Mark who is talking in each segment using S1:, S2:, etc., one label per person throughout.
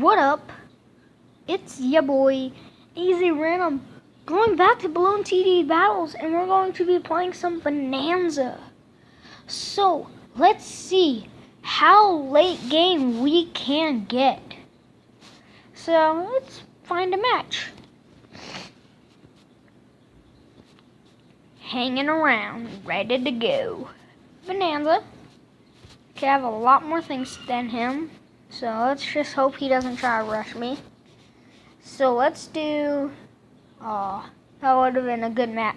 S1: What up? It's ya boy, Easy Random, going back to Balloon TD battles, and we're going to be playing some Bonanza. So, let's see how late game we can get. So, let's find a match. Hanging around, ready to go. Bonanza. Okay, I have a lot more things than him. So let's just hope he doesn't try to rush me. So let's do, that would have been a good map.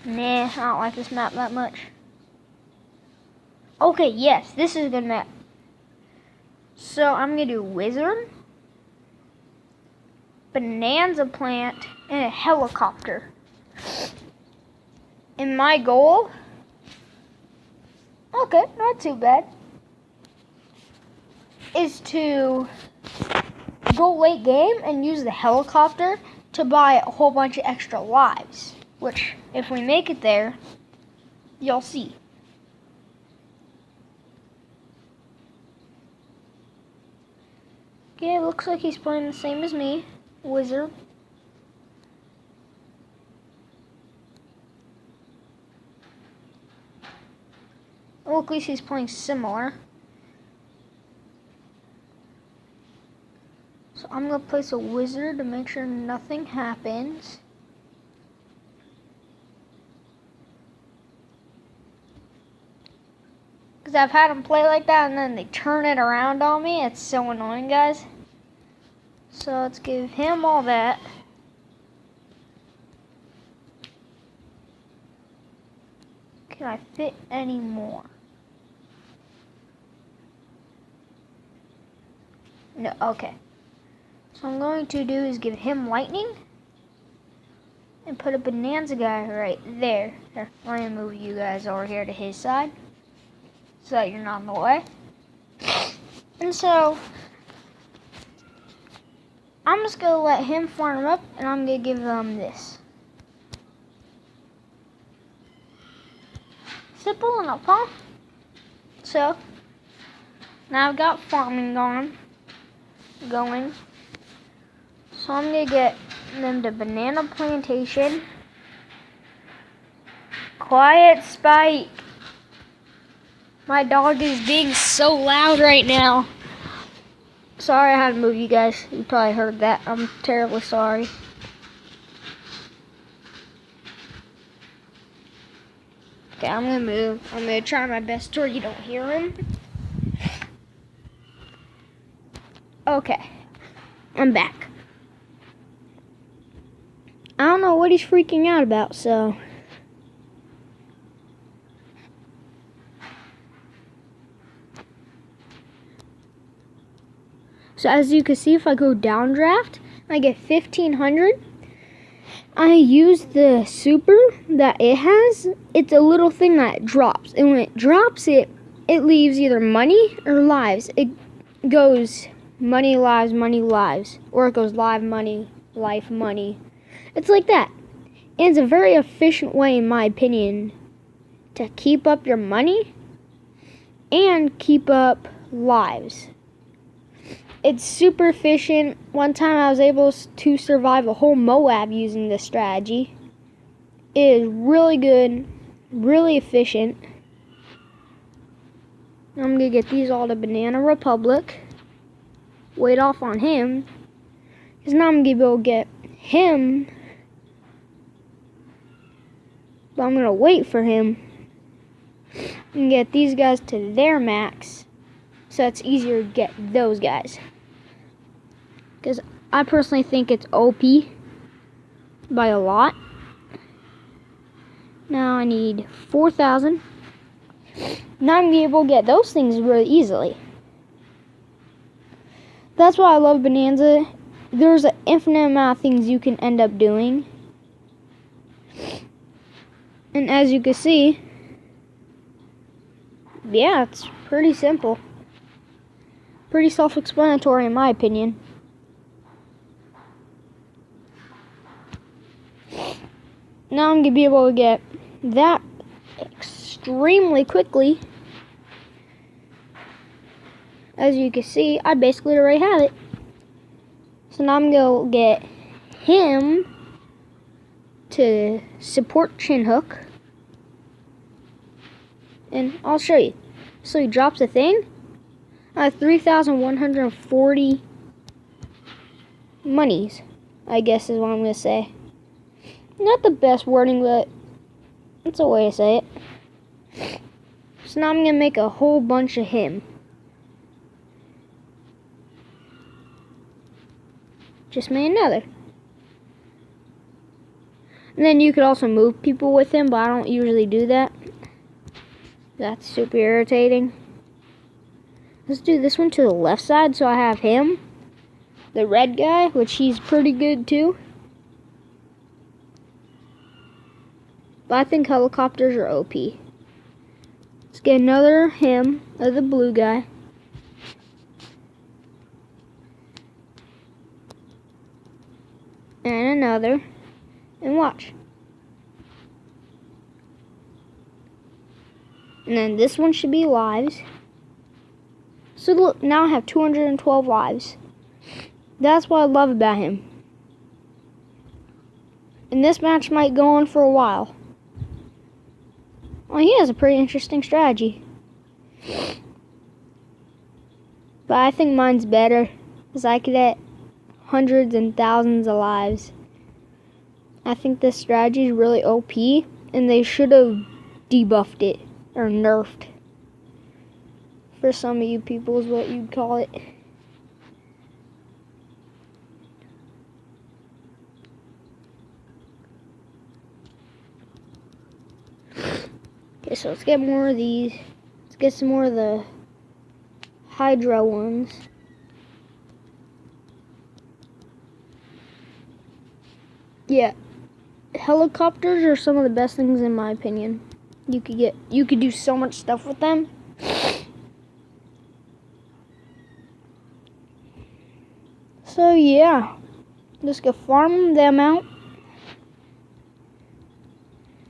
S1: Nah, I don't like this map that much. Okay, yes, this is a good map. So I'm gonna do Wizard, Bonanza Plant, and a helicopter. And my goal, okay, not too bad, is to go late game and use the helicopter to buy a whole bunch of extra lives, which if we make it there, you'll see. Okay, it looks like he's playing the same as me, Wizard. Well, at least he's playing similar. So I'm going to place a Wizard to make sure nothing happens. Because I've had them play like that and then they turn it around on me. It's so annoying, guys. So let's give him all that. Can I fit any more? No, okay. So I'm going to do is give him lightning and put a Bonanza guy right there. Here, let me move you guys over here to his side so that you're not in the way. And so I'm just going to let him farm up, and I'm going to give them this. Simple enough, huh? So now I've got farming going. So I'm going to get them to Banana Plantation. Quiet, Spike. My dog is being so loud right now. Sorry I had to move you guys. You probably heard that. I'm terribly sorry. Okay, I'm going to move. I'm going to try my best to where you don't hear him. Okay. I'm back. I don't know what he's freaking out about, so. So as you can see, if I go downdraft, I get 1,500. I use the super that it has. It's a little thing that drops. And when it drops it leaves either money or lives. It goes money, lives. Or it goes life, money. It's like that. And it's a very efficient way, in my opinion, to keep up your money and keep up lives. It's super efficient. One time I was able to survive a whole Moab using this strategy. It is really good, really efficient. I'm going to get these all to Banana Republic. Wait off on him. Because now I'm going to be able to get him. But I'm going to wait for him and get these guys to their max, so it's easier to get those guys. Because I personally think it's OP by a lot. Now I need 4,000. Now I'm going to be able to get those things really easily. That's why I love Bonanza. There's an infinite amount of things you can end up doing. And as you can see, yeah, it's pretty simple. Pretty self-explanatory in my opinion. Now I'm going to be able to get that extremely quickly. as you can see, I basically already have it. So now I'm going to get him to support chin hook. And I'll show you. So he drops a thing. I have 3,140 monies, I guess is what I'm going to say. Not the best wording, but it's a way to say it. So now I'm going to make a whole bunch of him. Just made another. And then you could also move people with him, but I don't usually do that. That's super irritating. Let's do this one to the left side so I have him. The red guy, which he's pretty good too. But I think helicopters are OP. Let's get another him of the blue guy. And another. And watch. And then this one should be lives. So look, now I have 212 lives. That's what I love about him. And this match might go on for a while. Well, he has a pretty interesting strategy. But I think mine's better, because I could get hundreds and thousands of lives. I think this strategy is really OP, and they should have debuffed it, or nerfed. For some of you people is what you'd call it. Okay, so let's get more of these. Let's get some more of the Hydra ones. Yeah, helicopters are some of the best things in my opinion. You could do so much stuff with them. So yeah, just go farm them out.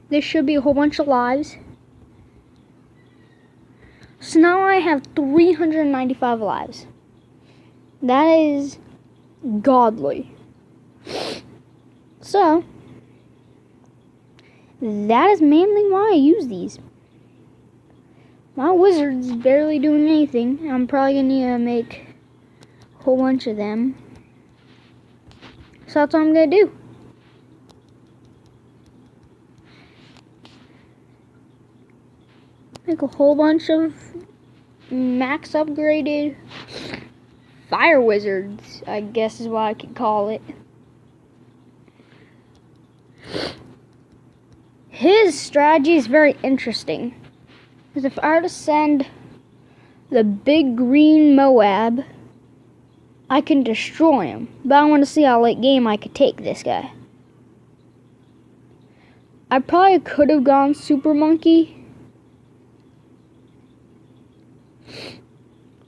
S1: There should be a whole bunch of lives. So now I have 395 lives. That is godly. So that is mainly why I use these. My wizard's barely doing anything. I'm probably gonna need to make a whole bunch of them. So that's what I'm gonna do. Make a whole bunch of max upgraded fire wizards, I guess is what I could call it. His strategy is very interesting. Because if I were to send the big green Moab, I can destroy him. But I want to see how late game I could take this guy. I probably could have gone Super Monkey.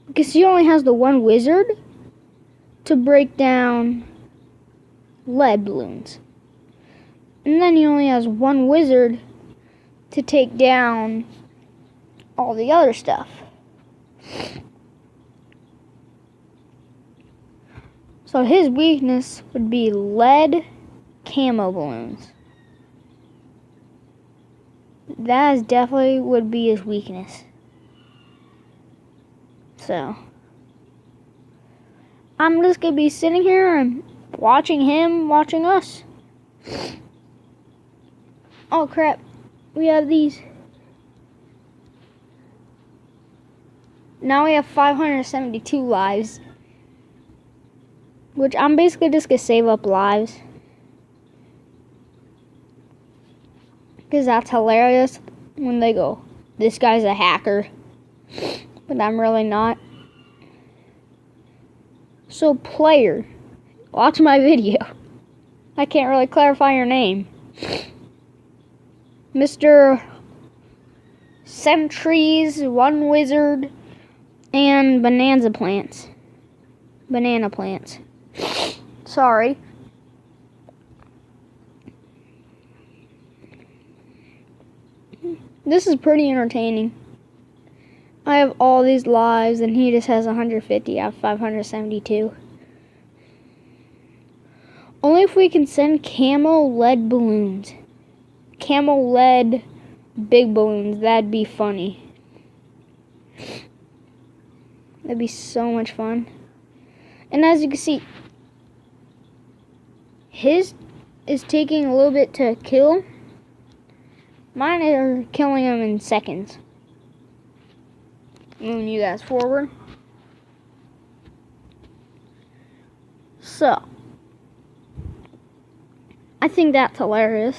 S1: Because he only has the one wizard to break down lead balloons. And then he only has one wizard to take down all the other stuff. So his weakness would be lead camo balloons. That is definitely would be his weakness. So I'm just gonna be sitting here and watching him, watching us. Oh crap, we have these. Now we have 572 lives. Which I'm basically just gonna save up lives. Because that's hilarious when they go, this guy's a hacker. But I'm really not. So player, watch my video. I can't really clarify your name. Mr. Sentries, One Wizard, and Banana Plants. Sorry. This is pretty entertaining. I have all these lives, and he just has 150 out of 572. Only if we can send camo lead balloons. Camo lead big balloons. That'd be funny. That'd be so much fun. And as you can see, his is taking a little bit to kill. Mine are killing him in seconds. Moving you guys forward. So, I think that's hilarious.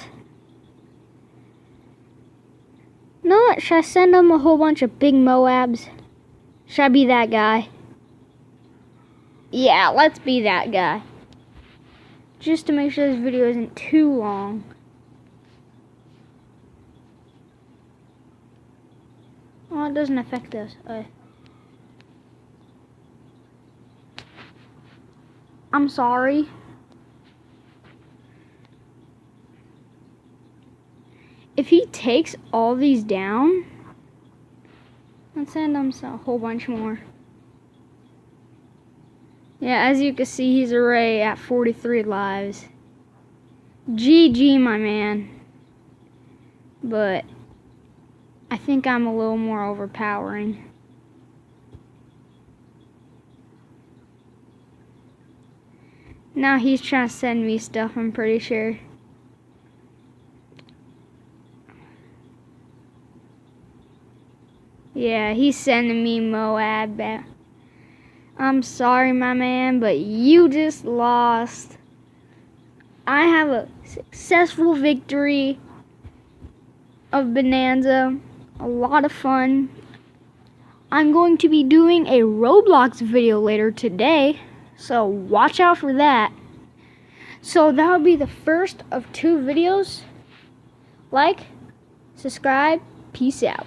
S1: You know what? Should I send him a whole bunch of big Moabs? Should I be that guy? Yeah, let's be that guy. Just to make sure this video isn't too long. Oh, it doesn't affect us. I'm sorry. If he takes all these down, let's send him a whole bunch more. Yeah, as you can see, he's already at 43 lives. GG, my man. But I think I'm a little more overpowering. Now he's trying to send me stuff, I'm pretty sure. Yeah, he's sending me Moab back. I'm sorry, my man, but you just lost. I have a successful victory of Bonanza. A lot of fun. I'm going to be doing a Roblox video later today, so watch out for that. So that'll be the first of 2 videos. Like, subscribe, peace out.